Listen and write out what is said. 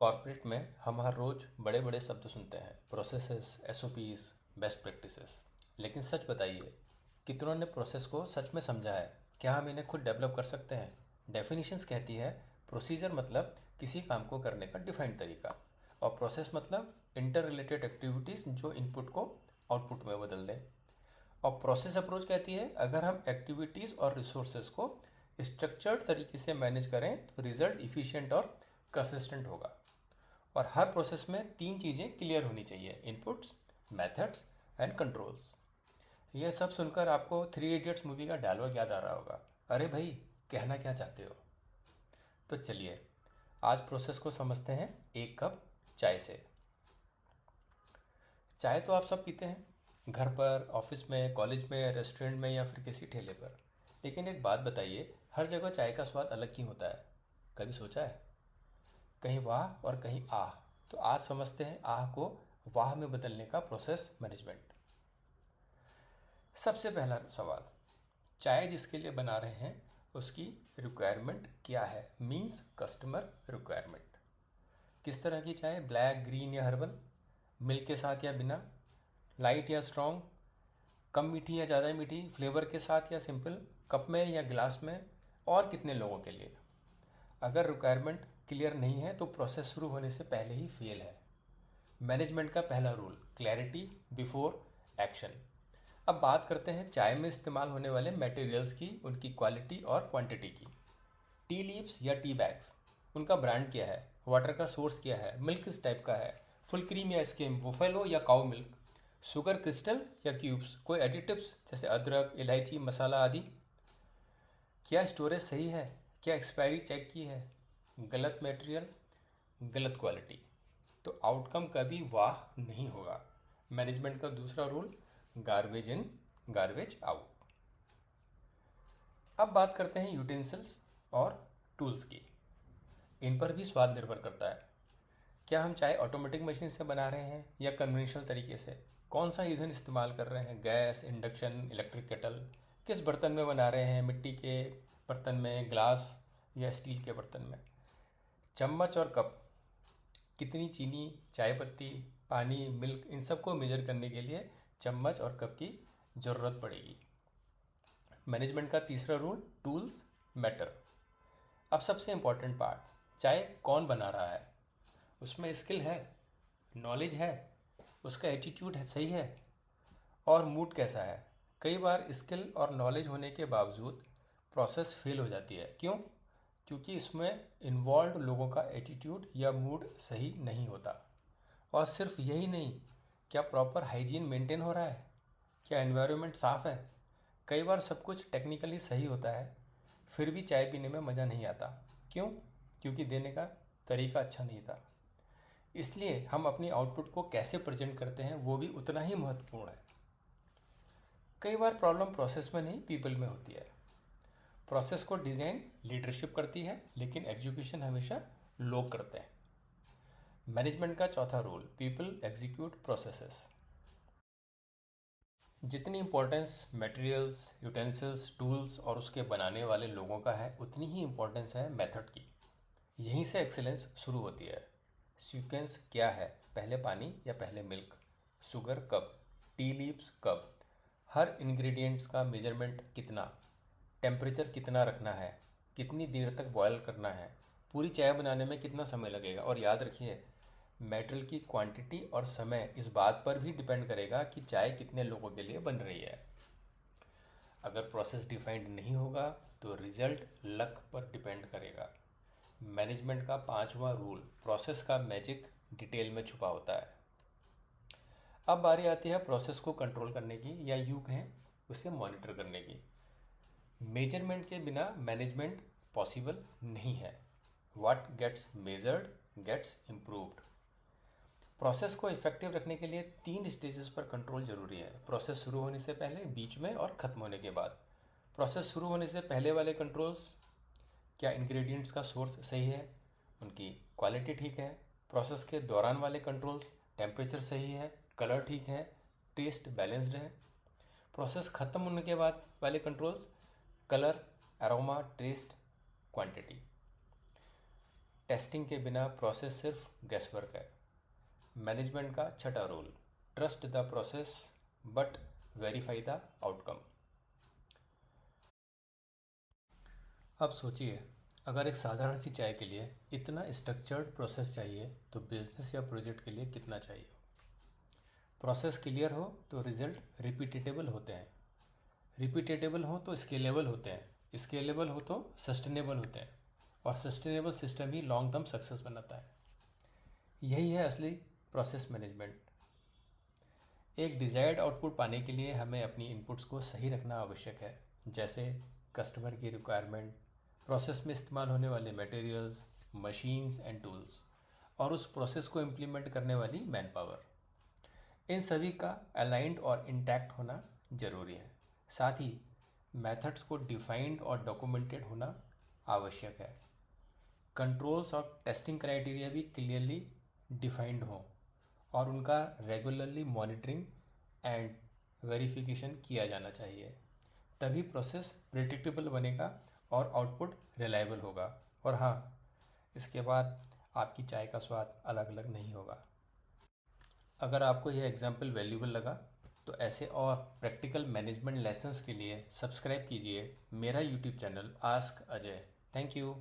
Corporate में हम हर रोज बड़े बड़े शब्द सुनते हैं, प्रोसेसेस, एसओपीज, बेस्ट प्रैक्टिसेस। लेकिन सच बताइए, कितनों ने प्रोसेस को सच में समझा है? क्या हम इन्हें खुद डेवलप कर सकते हैं? डेफिनेशंस कहती है प्रोसीजर मतलब किसी काम को करने का डिफाइंड तरीका, और प्रोसेस मतलब इंटर रिलेटेड एक्टिविटीज़ जो इनपुट को आउटपुट में बदल दें। और प्रोसेस अप्रोच कहती है अगर हम एक्टिविटीज़ और रिसोर्सेज को स्ट्रक्चर्ड तरीके से मैनेज करें तो रिजल्ट इफ़िशिएंट और कंसिस्टेंट होगा। और हर प्रोसेस में तीन चीज़ें क्लियर होनी चाहिए: इनपुट्स, मेथड्स एंड कंट्रोल्स। यह सब सुनकर आपको थ्री इडियट्स मूवी का डायलॉग याद आ रहा होगा, अरे भाई कहना क्या चाहते हो? तो चलिए आज प्रोसेस को समझते हैं एक कप चाय से। चाय तो आप सब पीते हैं, घर पर, ऑफिस में, कॉलेज में, रेस्टोरेंट में या फिर किसी ठेले पर। लेकिन एक बात बताइए, हर जगह चाय का स्वाद अलग क्यों होता है? कभी सोचा है? कहीं वाह और कहीं आह। तो आज समझते हैं आह को वाह में बदलने का प्रोसेस मैनेजमेंट। सबसे पहला सवाल, चाय जिसके लिए बना रहे हैं उसकी रिक्वायरमेंट क्या है? Means customer requirement. किस तरह की चाय? ब्लैक, ग्रीन या हर्बल? मिल्क के साथ या बिना? लाइट या स्ट्रॉन्ग? कम मीठी या ज़्यादा मीठी? फ्लेवर के साथ या सिंपल? कप में या गिलास में? और कितने लोगों के लिए? अगर रिक्वायरमेंट क्लियर नहीं है तो प्रोसेस शुरू होने से पहले ही फेल है। मैनेजमेंट का पहला रूल, क्लैरिटी बिफोर एक्शन। अब बात करते हैं चाय में इस्तेमाल होने वाले मटेरियल्स की, उनकी क्वालिटी और क्वांटिटी की। टी लीव्स या टी बैग्स, उनका ब्रांड क्या है? वाटर का सोर्स क्या है? मिल्क किस टाइप का है? फुल क्रीम या स्किम? बुफेलो या काउ मिल्क? शुगर क्रिस्टल या क्यूब्स? कोई एडिटिव्स जैसे अदरक, इलायची, मसाला आदि? क्या स्टोरेज सही है? क्या एक्सपायरी चेक की है? गलत मटेरियल, गलत क्वालिटी तो आउटकम कभी वाह नहीं होगा। मैनेजमेंट का दूसरा rule, garbage in garbage out. अब बात करते हैं यूटेंसिल्स और टूल्स की। इन पर भी स्वाद निर्भर करता है। क्या हम चाय ऑटोमेटिक मशीन से बना रहे हैं या कन्वेंशनल तरीके से? कौन सा ईंधन इस्तेमाल कर रहे हैं? Gas, induction, electric kettle? किस बर्तन में बना रहे हैं? मिट्टी के बर्तन में, ग्लास या स्टील के बर्तन में? चम्मच और कप, कितनी चीनी, चाय पत्ती, पानी, मिल्क, इन सबको मेजर करने के लिए चम्मच और कप की ज़रूरत पड़ेगी। मैनेजमेंट का तीसरा रूल, टूल्स मैटर। अब सबसे इम्पॉर्टेंट पार्ट, चाय कौन बना रहा है? उसमें स्किल है, नॉलेज है, उसका एटीट्यूड है, सही है, और मूड कैसा है? कई बार स्किल और नॉलेज होने के बावजूद प्रोसेस फेल हो जाती है। क्यों? क्योंकि इसमें इन्वॉल्व लोगों का एटीट्यूड या मूड सही नहीं होता। और सिर्फ यही नहीं, क्या प्रॉपर हाइजीन मेंटेन हो रहा है? क्या एनवायरनमेंट साफ़ है? कई बार सब कुछ टेक्निकली सही होता है, फिर भी चाय पीने में मज़ा नहीं आता। क्यों? क्योंकि देने का तरीका अच्छा नहीं था। इसलिए हम अपनी आउटपुट को कैसे प्रेजेंट करते हैं वो भी उतना ही महत्वपूर्ण है। कई बार प्रॉब्लम प्रोसेस में नहीं, पीपल में होती है। प्रोसेस को डिज़ाइन लीडरशिप करती है, लेकिन एग्जीक्यूशन हमेशा लोग करते हैं। मैनेजमेंट का चौथा रूल, पीपल एग्जीक्यूट प्रोसेसेस। जितनी इम्पोर्टेंस मटेरियल्स, यूटेंसिल्स, टूल्स और उसके बनाने वाले लोगों का है, उतनी ही इम्पोर्टेंस है मेथड की। यहीं से एक्सेलेंस शुरू होती है। सीक्वेंस क्या है? पहले पानी या पहले मिल्क? शुगर कब? टी लीव्स कब? हर इंग्रेडिएंट्स का मेजरमेंट कितना? टेम्परेचर कितना रखना है? कितनी देर तक बॉयल करना है? पूरी चाय बनाने में कितना समय लगेगा? और याद रखिए, मेटेरियल की क्वांटिटी और समय इस बात पर भी डिपेंड करेगा कि चाय कितने लोगों के लिए बन रही है। अगर प्रोसेस डिफाइंड नहीं होगा तो रिजल्ट लक पर डिपेंड करेगा। मैनेजमेंट का पांचवा रूल, प्रोसेस का मैजिक डिटेल में छुपा होता है। अब बारी आती है प्रोसेस को कंट्रोल करने की, या यूँ कहें उसे मॉनिटर करने की। मेजरमेंट के बिना मैनेजमेंट पॉसिबल नहीं है। What gets measured gets improved. Process को इफेक्टिव रखने के लिए तीन स्टेजेस पर कंट्रोल जरूरी है: प्रोसेस शुरू होने से पहले, बीच में और ख़त्म होने के बाद। प्रोसेस शुरू होने से पहले वाले कंट्रोल्स, क्या इंग्रेडिएंट्स का सोर्स सही है, उनकी क्वालिटी ठीक है? प्रोसेस के दौरान वाले कंट्रोल्स, टेम्परेचर सही है, कलर ठीक है, टेस्ट बैलेंस्ड है? प्रोसेस ख़त्म होने के बाद वाले controls, colour, aroma, taste, quantity. Testing के बिना प्रोसेस सिर्फ गैसवर्क है। मैनेजमेंट का छठा rule, trust the process but verify the outcome. अब सोचिए, अगर एक साधारण सी चाय के लिए इतना स्ट्रक्चर्ड प्रोसेस चाहिए तो बिजनेस या प्रोजेक्ट के लिए कितना चाहिए। प्रोसेस क्लियर हो तो रिजल्ट रिपीटेबल होते हैं, रिपीटेबल हो तो स्केलेबल होते हैं, स्केलेबल हो तो सस्टेनेबल होते हैं, और सस्टेनेबल सिस्टम ही लॉन्ग टर्म सक्सेस बनाता है। यही है असली प्रोसेस मैनेजमेंट। एक डिजायर्ड आउटपुट पाने के लिए हमें अपनी इनपुट्स को सही रखना आवश्यक है, जैसे कस्टमर की रिक्वायरमेंट, प्रोसेस में इस्तेमाल होने वाले मटेरियल्स, मशीन्स एंड टूल्स, और उस प्रोसेस को इम्प्लीमेंट करने वाली मैन पावर। इन सभी का अलाइंड और इंटैक्ट होना जरूरी है। साथ ही मेथड्स को डिफाइंड और डॉक्यूमेंटेड होना आवश्यक है। कंट्रोल्स और टेस्टिंग क्राइटेरिया भी क्लियरली डिफाइंड हों और उनका रेगुलरली मॉनिटरिंग एंड वेरिफिकेशन किया जाना चाहिए। तभी प्रोसेस प्रेडिक्टेबल बनेगा और आउटपुट रिलायबल होगा। और हाँ, इसके बाद आपकी चाय का स्वाद अलग अलग नहीं होगा। अगर आपको यह एग्जाम्पल वैल्यूबल लगा तो ऐसे और प्रैक्टिकल मैनेजमेंट लेसन्स के लिए सब्सक्राइब कीजिए मेरा YouTube channel ask Ajay. Thank you.